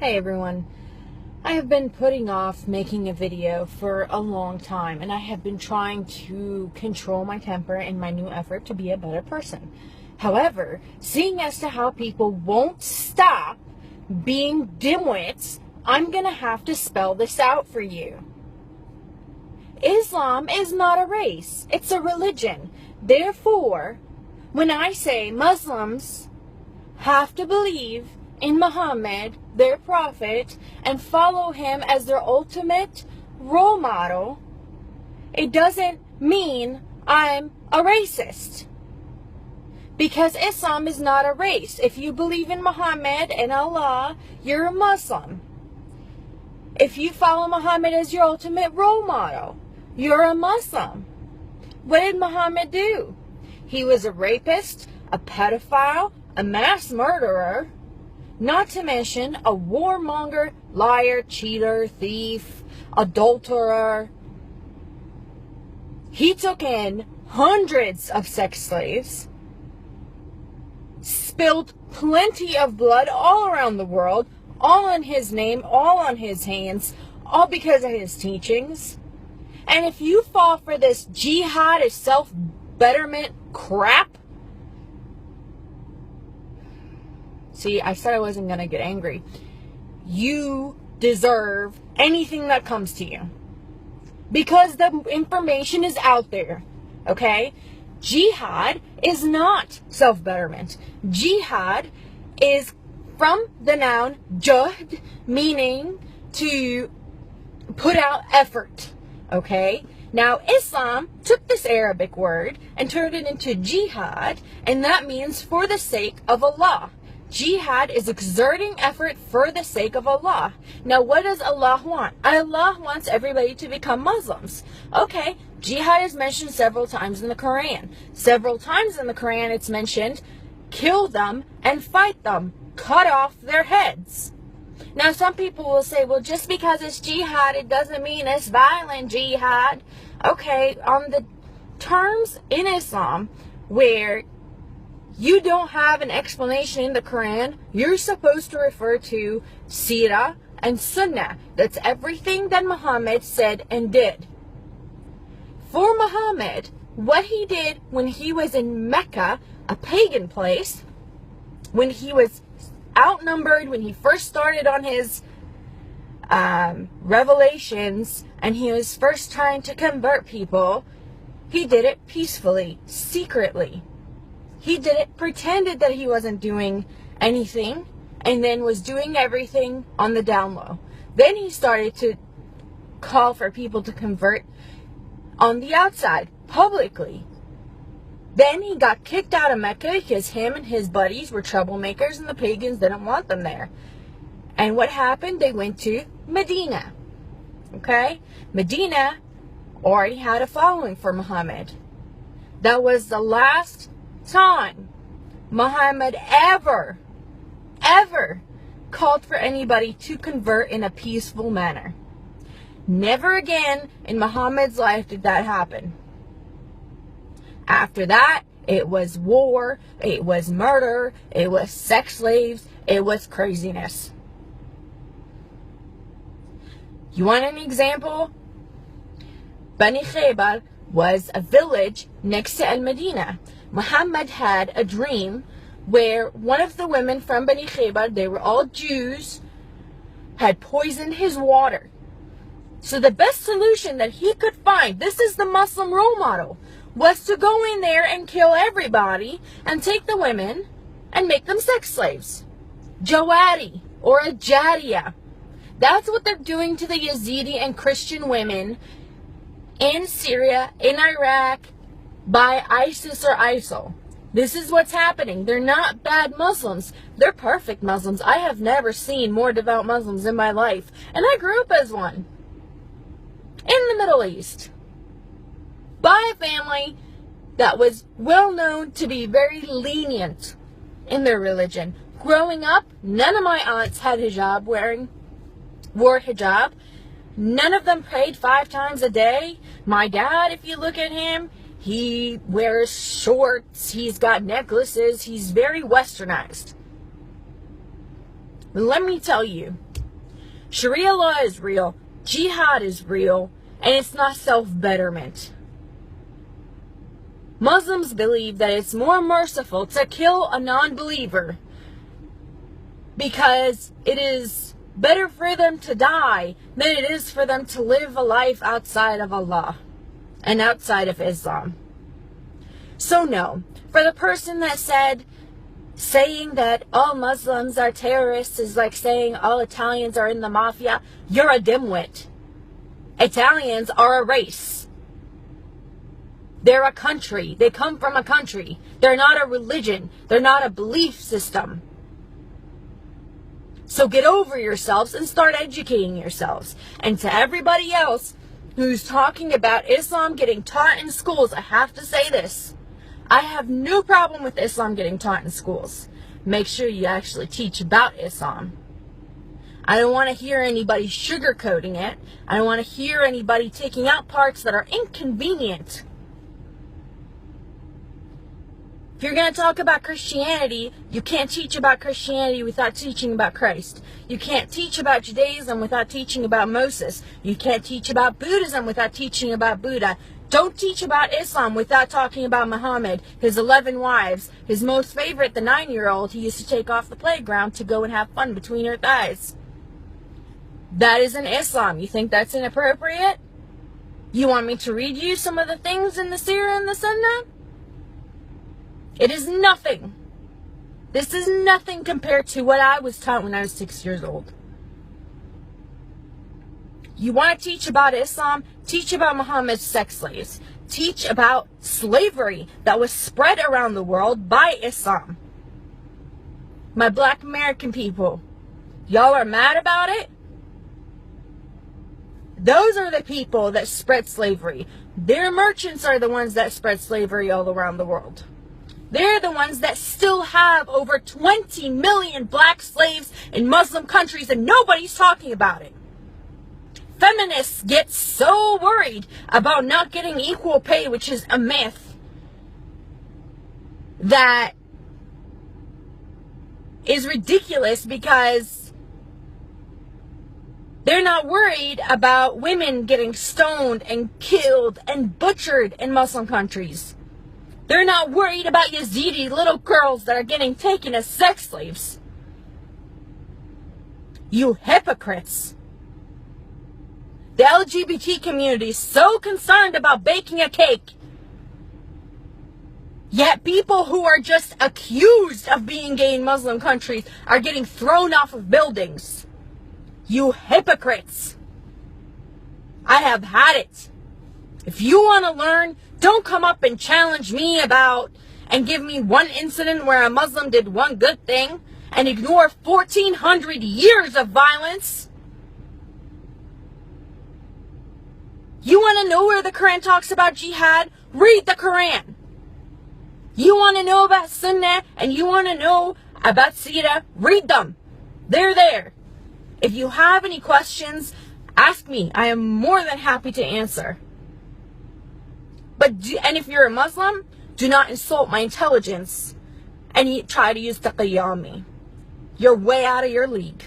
Hey everyone, I have been putting off making a video for a long time, and I have been trying to control my temper in my new effort to be a better person. However, seeing as to how people won't stop being dimwits, I'm gonna have to spell this out for you. Islam is not a race, it's a religion. Therefore, when I say Muslims have to believe in Muhammad, their prophet, and follow him as their ultimate role model, it doesn't mean I'm a racist. Because Islam is not a race. If you believe in Muhammad and Allah, you're a Muslim. If you follow Muhammad as your ultimate role model, you're a Muslim. What did Muhammad do? He was a rapist, a pedophile, a mass murderer, not to mention a warmonger, liar, cheater, thief, adulterer. He took in hundreds of sex slaves, spilled plenty of blood all around the world, all in his name, all on his hands, all because of his teachings. And if you fall for this jihad is self-betterment crap, see, I said I wasn't going to get angry. You deserve anything that comes to you. Because the information is out there. Okay? Jihad is not self-betterment. Jihad is from the noun juhd, meaning to put out effort. Okay? Now, Islam took this Arabic word and turned it into jihad, and that means for the sake of Allah. Jihad is exerting effort for the sake of Allah. Now, what does Allah want? Allah wants everybody to become Muslims. Okay, jihad is mentioned several times in the Quran. Several times in the Quran it's mentioned, kill them and fight them. Cut off their heads. Now, some people will say, well, just because it's jihad, it doesn't mean it's violent jihad. Okay, on the terms in Islam where you don't have an explanation in the Quran, you're supposed to refer to Sirah and Sunnah. That's everything that Muhammad said and did. For Muhammad, what he did when he was in Mecca, a pagan place, when he was outnumbered, when he first started on his revelations, and he was first trying to convert people, he did it peacefully, secretly. He did it, pretended that he wasn't doing anything, and then was doing everything on the down low. Then he started to call for people to convert on the outside, publicly. Then he got kicked out of Mecca because him and his buddies were troublemakers and the pagans didn't want them there. And what happened? They went to Medina. Okay? Medina already had a following for Muhammad. That was the last time Muhammad ever called for anybody to convert in a peaceful manner. Never again in Muhammad's life did that happen. After that, it was war, it was murder, it was sex slaves, it was craziness. You want an example? Bani Khaybar was a village next to Al-Medina. Muhammad had a dream where one of the women from Bani Khaybar, they were all Jews, had poisoned his water. So the best solution that he could find, this is the Muslim role model, was to go in there and kill everybody and take the women and make them sex slaves. Jawari or a Jariya. That's what they're doing to the Yazidi and Christian women in Syria, in Iraq, by ISIS or ISIL. This is what's happening. They're not bad Muslims. They're perfect Muslims. I have never seen more devout Muslims in my life. And I grew up as one. In the Middle East. By a family that was well known to be very lenient in their religion. Growing up, none of my aunts had hijab wore hijab. None of them prayed 5 times a day. My dad, if you look at him, he wears shorts, he's got necklaces, he's very westernized. But let me tell you, Sharia law is real, jihad is real, and it's not self-betterment. Muslims believe that it's more merciful to kill a non-believer because it is better for them to die than it is for them to live a life outside of Allah and outside of Islam. So no, for the person that said saying that all Muslims are terrorists is like saying all Italians are in the mafia, you're a dimwit. Italians are a race. They're a country. They come from a country. They're not a religion. They're not a belief system. So get over yourselves and start educating yourselves. And to everybody else who's talking about Islam getting taught in schools, I have to say this. I have no problem with Islam getting taught in schools. Make sure you actually teach about Islam. I don't want to hear anybody sugarcoating it. I don't want to hear anybody taking out parts that are inconvenient. If you're going to talk about Christianity, you can't teach about Christianity without teaching about Christ. You can't teach about Judaism without teaching about Moses. You can't teach about Buddhism without teaching about Buddha. Don't teach about Islam without talking about Muhammad, his 11 wives, his most favorite, the 9-year-old he used to take off the playground to go and have fun between her thighs. That isn't Islam. You think that's inappropriate? You want me to read you some of the things in the Sirah and the Sunnah? It is nothing. This is nothing compared to what I was taught when I was 6 years old. You want to teach about Islam? Teach about Muhammad's sex slaves. Teach about slavery that was spread around the world by Islam. My black American people, y'all are mad about it? Those are the people that spread slavery. Their merchants are the ones that spread slavery all around the world. They're the ones that still have over 20 million black slaves in Muslim countries and nobody's talking about it. Feminists get so worried about not getting equal pay, which is a myth, that is ridiculous because they're not worried about women getting stoned and killed and butchered in Muslim countries. They're not worried about Yazidi little girls that are getting taken as sex slaves. You hypocrites. The LGBT community is so concerned about baking a cake. Yet people who are just accused of being gay in Muslim countries are getting thrown off of buildings. You hypocrites. I have had it. If you want to learn, don't come up and challenge me about and give me one incident where a Muslim did one good thing and ignore 1,400 years of violence. You want to know where the Quran talks about jihad? Read the Quran. You want to know about Sunnah and you want to know about Sirah? Read them. They're there. If you have any questions, ask me. I am more than happy to answer. And if you're a Muslim, do not insult my intelligence and try to use taqiyya on me. You're way out of your league.